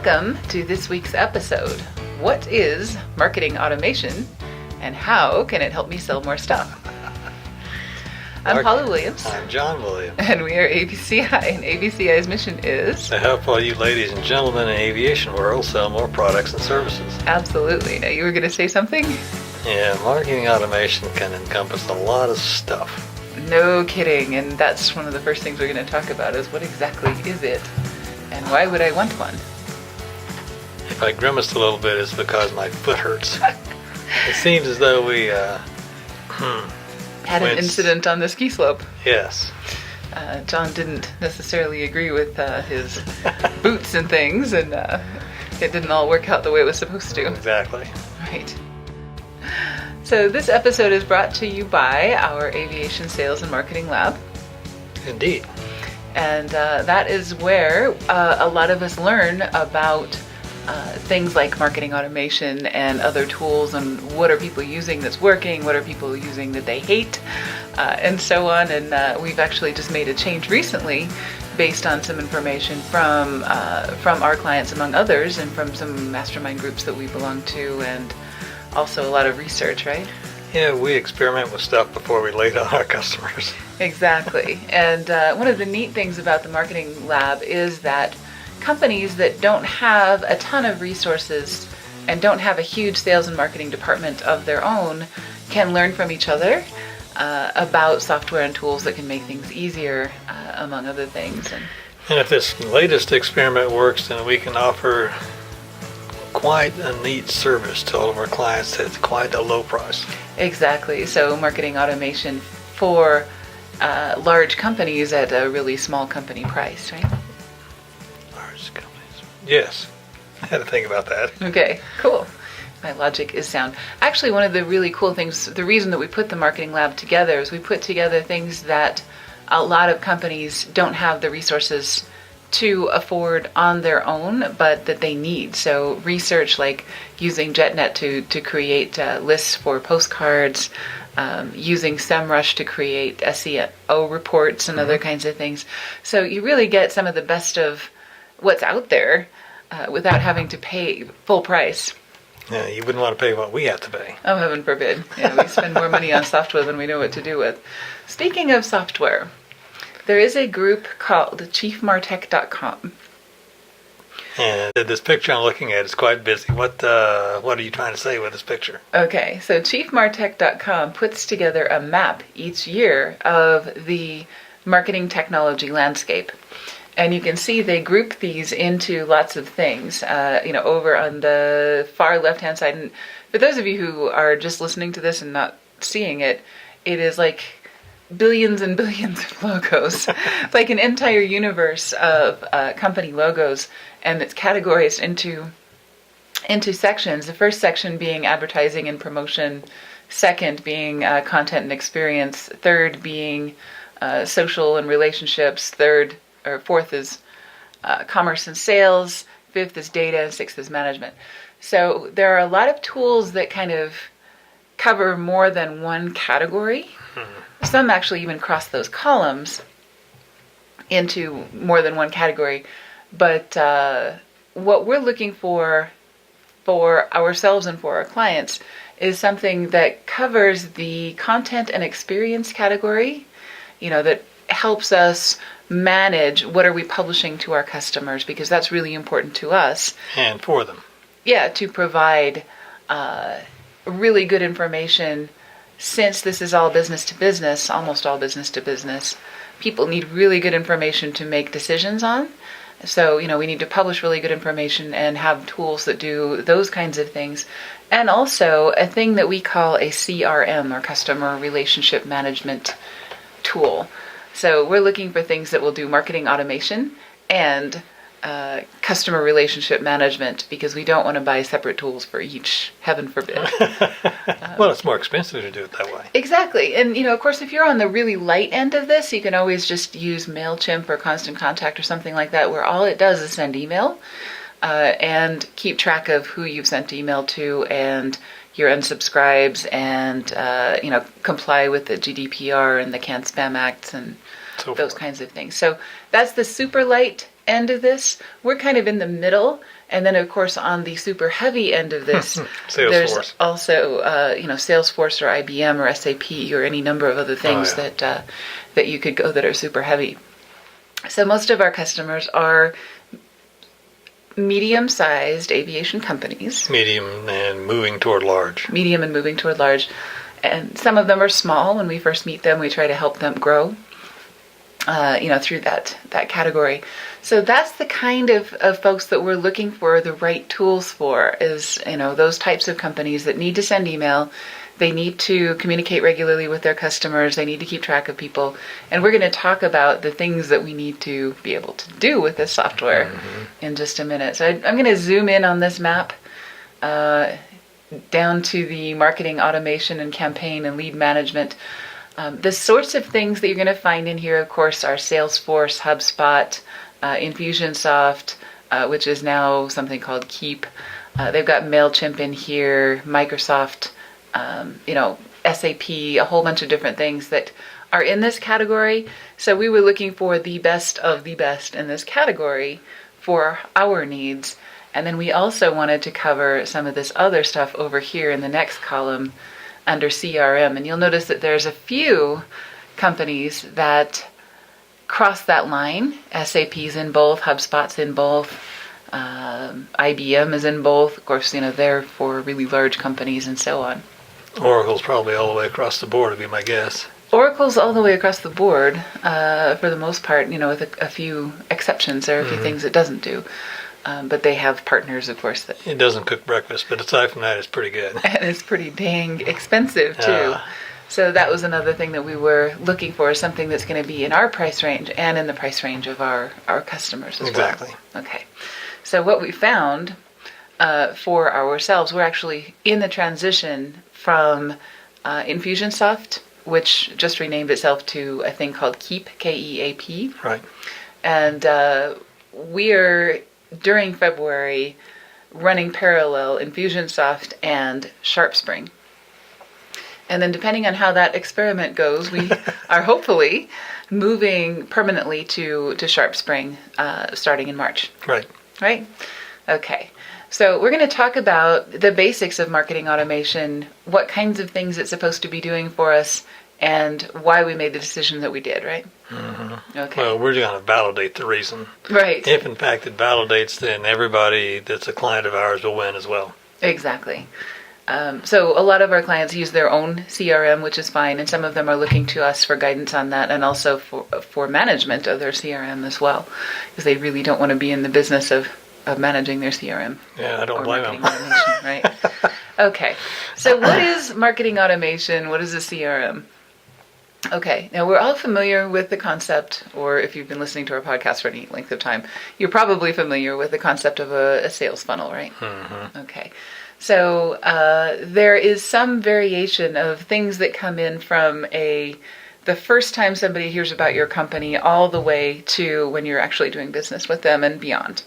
Welcome to this week's episode. What is marketing automation and how can it help me sell more stuff? I'm Paula Williams. I'm John Williams. And we are ABCI, and ABCI's mission is to help all you ladies and gentlemen in the aviation world sell more products and services. Absolutely. Now, you were going to say something? Yeah, marketing automation can encompass a lot of stuff. No kidding. And that's one of the first things we're going to talk about is what exactly is it and why would I want one? If I grimaced a little bit, it's because my foot hurts. It seems as though we had an incident on the ski slope. Yes. John didn't necessarily agree with his boots and things, and it didn't all work out the way it was supposed to. Exactly. Right. So this episode is brought to you by our Aviation Sales and Marketing Lab. Indeed. And that is where a lot of us learn about things like marketing automation and other tools, and what are people using that's working, what are people using that they hate, and so on. And we've actually just made a change recently based on some information from our clients, among others, and from some mastermind groups that we belong to, and also a lot of research, right? Yeah, we experiment with stuff before we lay it on our customers. Exactly. And one of the neat things about the marketing lab is that companies that don't have a ton of resources and don't have a huge sales and marketing department of their own can learn from each other about software and tools that can make things easier, among other things. And if this latest experiment works, then we can offer quite a neat service to all of our clients at quite a low price. Exactly. So marketing automation for large companies at a really small company price, right? Large companies. Yes. I had to think about that. Okay, cool. My logic is sound. Actually, one of the really cool things, the reason that we put the marketing lab together is we put together things that a lot of companies don't have the resources to afford on their own, but that they need. So research like using JetNet to create lists for postcards, using SEMrush to create SEO reports and other kinds of things. So you really get some of the best of what's out there without having to pay full price. Yeah, you wouldn't want to pay what we have to pay. Oh, heaven forbid. Yeah, we spend more money on software than we know what to do with. Speaking of software, there is a group called chiefmartech.com. And this picture I'm looking at is quite busy. What are you trying to say with this picture? Okay, so chiefmartech.com puts together a map each year of the marketing technology landscape. And you can see they group these into lots of things, over on the far left-hand side. And for those of you who are just listening to this and not seeing it, it is like billions and billions of logos. It's like an entire universe of company logos, and it's categorized into sections. The first section being advertising and promotion, second being content and experience, third being social and relationships, fourth is commerce and sales, fifth is data, and sixth is management. So there are a lot of tools that kind of cover more than one category. Some actually even cross those columns into more than one category. But what we're looking for ourselves and for our clients is something that covers the content and experience category, that helps us manage what are we publishing to our customers, because that's really important to us. And for them. Yeah, to provide really good information. Since this is all business to business, almost all business to business, people need really good information to make decisions on. So, we need to publish really good information and have tools that do those kinds of things. And also a thing that we call a CRM, or customer relationship management tool. So we're looking for things that will do marketing automation and customer relationship management, because we don't want to buy separate tools for each, heaven forbid. Well, it's more expensive to do it that way. Exactly. And, of course, if you're on the really light end of this, you can always just use Mailchimp or Constant Contact or something like that, where all it does is send email and keep track of who you've sent email to and your unsubscribes and, comply with the GDPR and the Can't Spam Acts and those kinds of things. So that's the super light end of this. We're kind of in the middle. And then, of course, on the super heavy end of this, there's also, Salesforce or IBM or SAP or any number of other things that you could go that are super heavy. So most of our customers are medium-sized aviation companies. Medium and moving toward large. Medium and moving toward large. And some of them are small. When we first meet them, we try to help them grow, through that category. So that's the kind of folks that we're looking for the right tools for, is, those types of companies that need to send email. They need to communicate regularly with their customers. They need to keep track of people. And we're going to talk about the things that we need to be able to do with this software in just a minute. So I'm going to zoom in on this map down to the marketing automation and campaign and lead management. The sorts of things that you're going to find in here, of course, are Salesforce, Hubspot, Infusionsoft, which is now something called Keep. They've got Mailchimp in here, Microsoft, SAP, a whole bunch of different things that are in this category. So we were looking for the best of the best in this category for our needs. And then we also wanted to cover some of this other stuff over here in the next column under CRM. And you'll notice that there's a few companies that cross that line. SAP's in both, HubSpot's in both, IBM is in both. Of course, they're for really large companies and so on. Oracle's probably all the way across the board, would be my guess. Oracle's all the way across the board, for the most part, with a few exceptions. There are a few things it doesn't do. But they have partners, of course. That it doesn't cook breakfast, but aside from that, it's pretty good. And it's pretty dang expensive, too. So that was another thing that we were looking for, something that's going to be in our price range and in the price range of our customers as well. Exactly. Okay. So what we found for ourselves, we're actually in the transition from Infusionsoft, which just renamed itself to a thing called Keep, K-E-A-P. Right. And we are, during February, running parallel Infusionsoft and Sharpspring. And then depending on how that experiment goes, we are hopefully moving permanently to Sharpspring starting in March. Right. Right? Okay. So we're going to talk about the basics of marketing automation, what kinds of things it's supposed to be doing for us, and why we made the decision that we did, right? Mm-hmm. Okay. Well, we're going to validate the reason. Right. If, in fact, it validates, then everybody that's a client of ours will win as well. Exactly. So a lot of our clients use their own CRM, which is fine, and some of them are looking to us for guidance on that and also for management of their CRM as well, because they really don't want to be in the business of managing their CRM. Yeah, I don't blame them. Right? Okay. So what is marketing automation? What is a CRM? Okay, now we're all familiar with the concept, or if you've been listening to our podcast for any length of time, you're probably familiar with the concept of a sales funnel, right? Mm-hmm. Okay, so there is some variation of things that come in from the first time somebody hears about your company all the way to when you're actually doing business with them and beyond.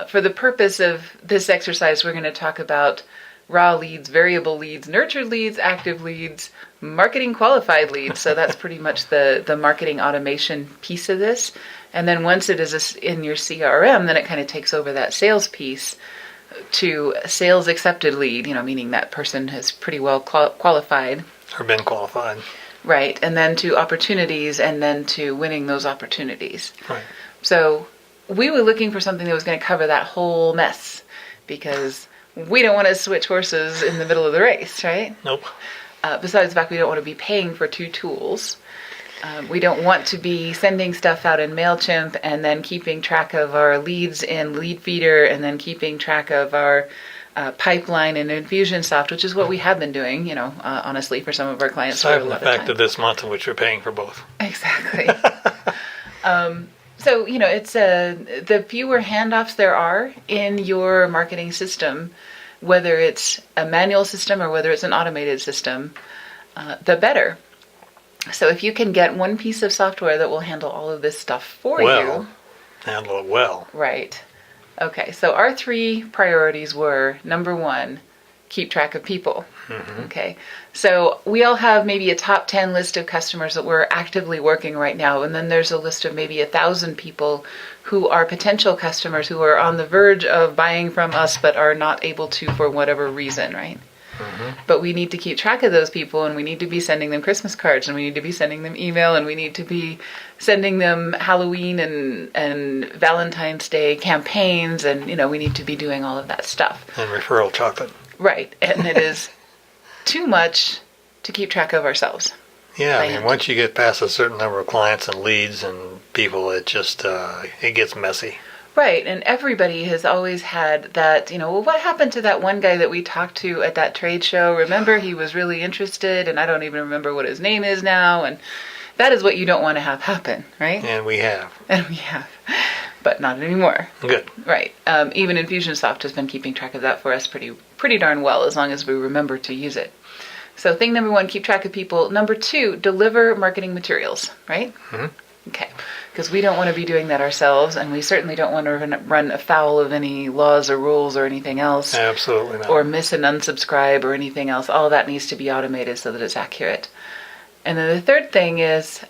For the purpose of this exercise, we're going to talk about raw leads, variable leads, nurtured leads, active leads, marketing qualified leads. So that's pretty much the marketing automation piece of this. And then once it is in your CRM, then it kind of takes over that sales piece to sales accepted lead, meaning that person has pretty well qualified. Or been qualified. Right. And then to opportunities, and then to winning those opportunities. Right. So we were looking for something that was going to cover that whole mess, because we don't want to switch horses in the middle of the race, right? Nope. Besides the fact we don't want to be paying for two tools. We don't want to be sending stuff out in Mailchimp and then keeping track of our leads in Leadfeeder and then keeping track of our pipeline in Infusionsoft, which is what we have been doing, honestly, for some of our clients. Aside from the fact of this month in which we're paying for both. Exactly. So, it's the fewer handoffs there are in your marketing system, whether it's a manual system or whether it's an automated system, the better. So if you can get one piece of software that will handle all of this stuff for you. Handle it well. Right. Okay, so our three priorities were, number one, keep track of people. Mm-hmm. Okay. So we all have maybe a top 10 list of customers that we're actively working right now. And then there's a list of maybe 1,000 people who are potential customers who are on the verge of buying from us, but are not able to for whatever reason, right? Mm-hmm. But we need to keep track of those people, and we need to be sending them Christmas cards, and we need to be sending them email, and we need to be sending them Halloween and Valentine's Day campaigns, and, we need to be doing all of that stuff. And referral chocolate. Right. And it is too much to keep track of ourselves. Yeah, I mean, once you get past a certain number of clients and leads and people, it just, it gets messy. Right, and everybody has always had that, well, what happened to that one guy that we talked to at that trade show? Remember, he was really interested, and I don't even remember what his name is now, and that is what you don't want to have happen, right? And we have. But not anymore. Good. Right. Even Infusionsoft has been keeping track of that for us pretty darn well, as long as we remember to use it. So thing number 1, keep track of people. Number 2, deliver marketing materials, right? Mm-hmm. Okay. Because we don't want to be doing that ourselves, and we certainly don't want to run afoul of any laws or rules or anything else. Absolutely not. Or miss and unsubscribe or anything else. All that needs to be automated so that it's accurate. And then the third thing is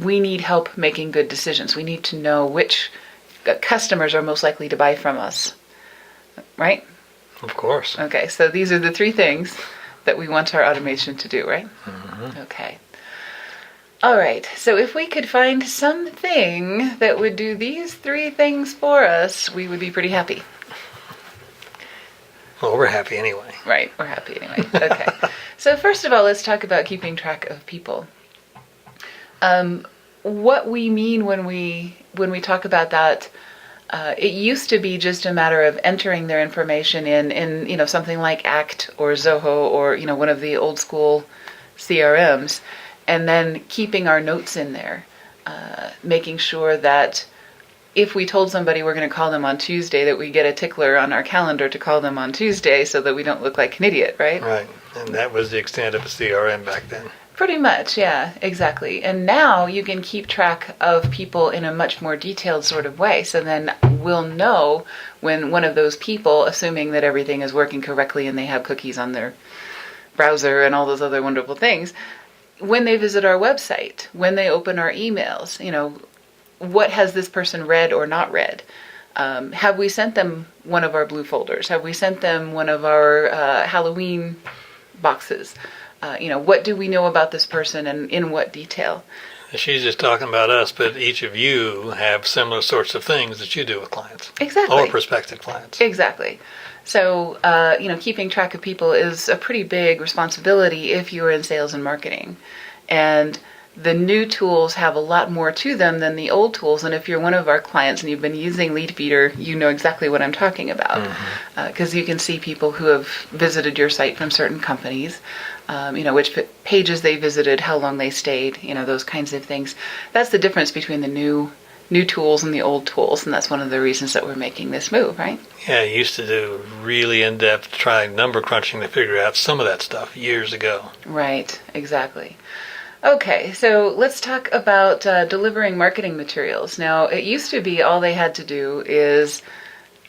we need help making good decisions. We need to know which customers are most likely to buy from us, right? Of course. Okay, so these are the 3 things that we want our automation to do, right? Mm-hmm. Okay. All right, so if we could find something that would do these 3 things for us, we would be pretty happy. Well, we're happy anyway. Right, we're happy anyway. Okay. So first of all, let's talk about keeping track of people. What we mean when we talk about that, it used to be just a matter of entering their information in something like Act or Zoho or one of the old school CRMs, and then keeping our notes in there, making sure that if we told somebody we're going to call them on Tuesday, that we get a tickler on our calendar to call them on Tuesday so that we don't look like an idiot, right? Right, and that was the extent of a CRM back then. Pretty much, yeah, exactly. And now you can keep track of people in a much more detailed sort of way. So then we'll know when one of those people, assuming that everything is working correctly and they have cookies on their browser and all those other wonderful things, when they visit our website, when they open our emails, what has this person read or not read? Have we sent them one of our blue folders? Have we sent them one of our Halloween boxes? What do we know about this person and in what detail? She's just talking about us, but each of you have similar sorts of things that you do with clients. Exactly. Or prospective clients. Exactly. So, keeping track of people is a pretty big responsibility if you're in sales and marketing. And the new tools have a lot more to them than the old tools. And if you're one of our clients and you've been using Leadbeater, you know exactly what I'm talking about. Because you can see people who have visited your site from certain companies, which pages they visited, how long they stayed, those kinds of things. That's the difference between the new tools and the old tools, and that's one of the reasons that we're making this move, right? Yeah, I used to do really in-depth trying number crunching to figure out some of that stuff years ago. Right, exactly. Okay, so let's talk about delivering marketing materials. Now, it used to be all they had to do is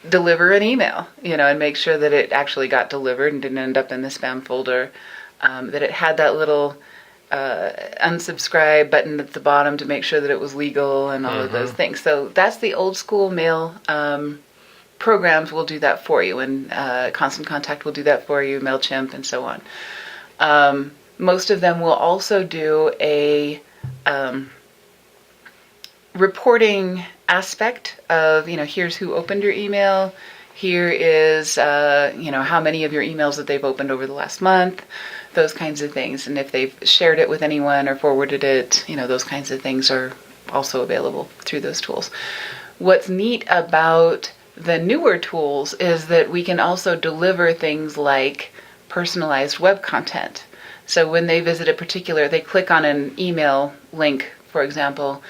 deliver an email, and make sure that it actually got delivered and didn't end up in the spam folder, that it had that little unsubscribe button at the bottom to make sure that it was legal and all of those things. So that's the old school mail programs will do that for you, and Constant Contact will do that for you, Mailchimp, and so on. Most of them will also do a reporting aspect of, here's who opened your email, here is, how many of your emails that they've opened over the last month, those kinds of things. And if they've shared it with anyone or forwarded it, those kinds of things are also available through those tools. What's neat about the newer tools is that we can also deliver things like personalized web content. So when they visit they click on an email link, for example,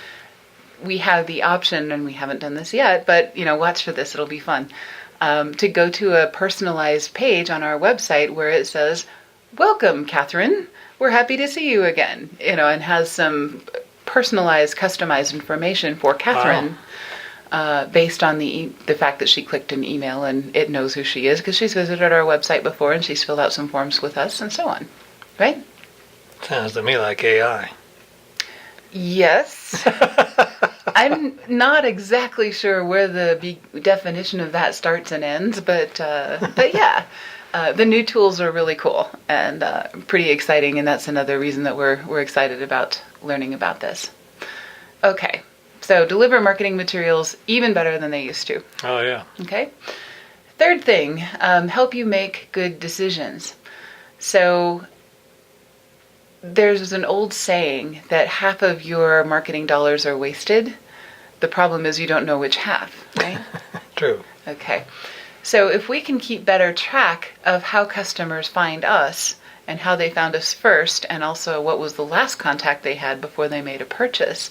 we have the option, and we haven't done this yet, but, watch for this, it'll be fun, to go to a personalized page on our website where it says, "Welcome, Catherine. We're happy to see you again," and has some personalized, customized information for Catherine. based on the fact that she clicked an email and it knows who she is because she's visited our website before and she's filled out some forms with us and so on. Right? Sounds to me like AI. Yes. I'm not exactly sure where the definition of that starts and ends, but yeah, the new tools are really cool and pretty exciting, and that's another reason that we're excited about learning about this. Okay, so deliver marketing materials even better than they used to. Oh, yeah. Okay. Third thing, help you make good decisions. So there's an old saying that half of your marketing dollars are wasted. The problem is you don't know which half, right? True. Okay. So if we can keep better track of how customers find us and how they found us first, and also what was the last contact they had before they made a purchase,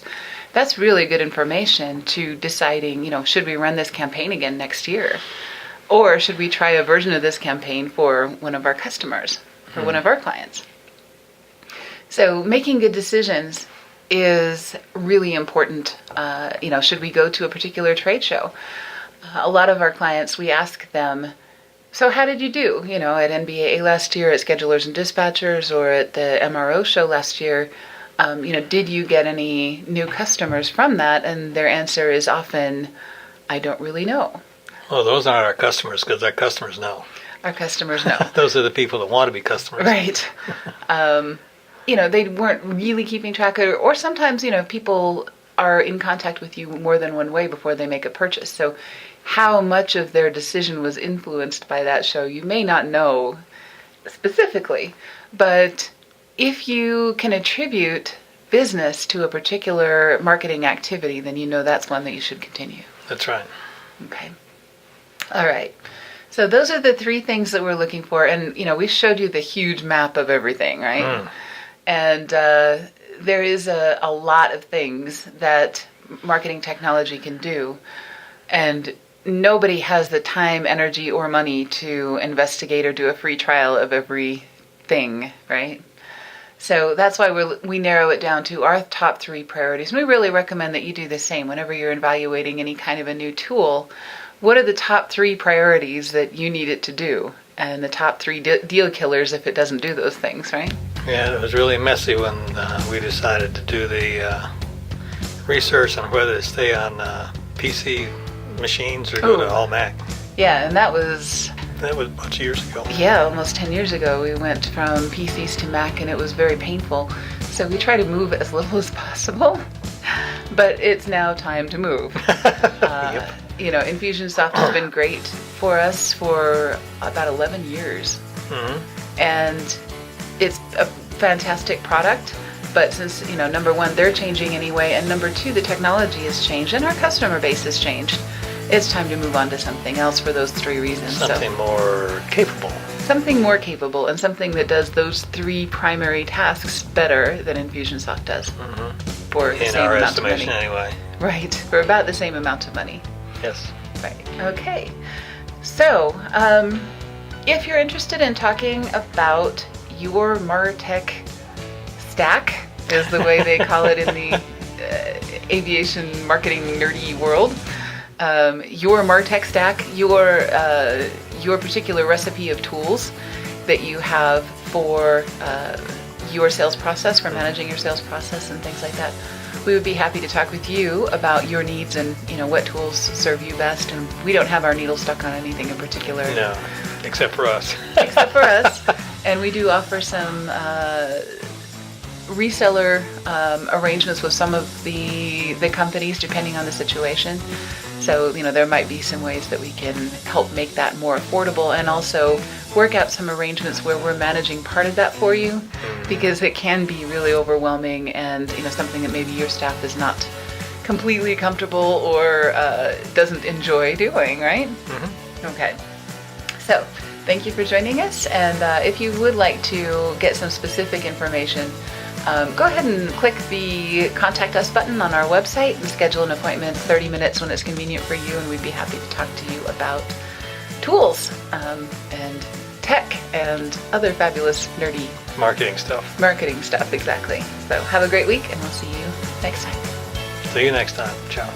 that's really good information to deciding, should we run this campaign again next year? Or should we try a version of this campaign for one of our customers, for one of our clients? So making good decisions is really important. Should we go to a particular trade show? A lot of our clients, we ask them, so how did you do? At NBAA last year, at Schedulers and Dispatchers, or at the MRO show last year, did you get any new customers from that? And their answer is often, I don't really know. Well, those aren't our customers because our customers know. Our customers know. Those are the people that want to be customers. Right. They weren't really keeping track of it, or sometimes, people are in contact with you more than one way before they make a purchase. So how much of their decision was influenced by that show, you may not know specifically, but if you can attribute business to a particular marketing activity, then that's one that you should continue. That's right. Okay. All right. So those are the three things that we're looking for. And, we showed you the huge map of everything, right? Mm. And there is a lot of things that marketing technology can do. And nobody has the time, energy, or money to investigate or do a free trial of everything, right? So that's why we narrow it down to our top 3 priorities. And we really recommend that you do the same whenever you're evaluating any kind of a new tool. What are the top 3 priorities that you need it to do? And the top 3 deal killers if it doesn't do those things, right? Yeah, it was really messy when we decided to do the research on whether to stay on PC machines or go to all Mac. Yeah, and that was a bunch of years ago. Yeah, almost 10 years ago. We went from PCs to Mac, and it was very painful. So we try to move as little as possible, but it's now time to move. Yep. Infusionsoft has been great for us for about 11 years. Mm-hmm. And it's a fantastic product, but since, number one, they're changing anyway, and number two, the technology has changed and our customer base has changed, it's time to move on to something else for those 3 reasons. Something more capable. Something more capable, and something that does those 3 primary tasks better than Infusionsoft does. Mm-hmm. For the in same our amount of money. estimation anyway. Right, for about the same amount of money. Yes. Right, okay. So, if you're interested in talking about your MarTech stack, is the way they call it in the aviation marketing nerdy world, your MarTech stack, your particular recipe of tools that you have for your sales process, for managing your sales process and things like that. We would be happy to talk with you about your needs and what tools serve you best. And we don't have our needle stuck on anything in particular. No, except for us. Except for us. And we do offer some reseller arrangements with some of the companies depending on the situation. So, there might be some ways that we can help make that more affordable and also work out some arrangements where we're managing part of that for you, because it can be really overwhelming and, something that maybe your staff is not completely comfortable or doesn't enjoy doing, right? Mm-hmm. Okay. So, thank you for joining us. And if you would like to get some specific information, go ahead and click the Contact Us button on our website and schedule an appointment 30 minutes when it's convenient for you, and we'd be happy to talk to you about tools and tech and other fabulous nerdy marketing stuff. Marketing stuff, exactly. So have a great week, and we'll see you next time. See you next time. Ciao.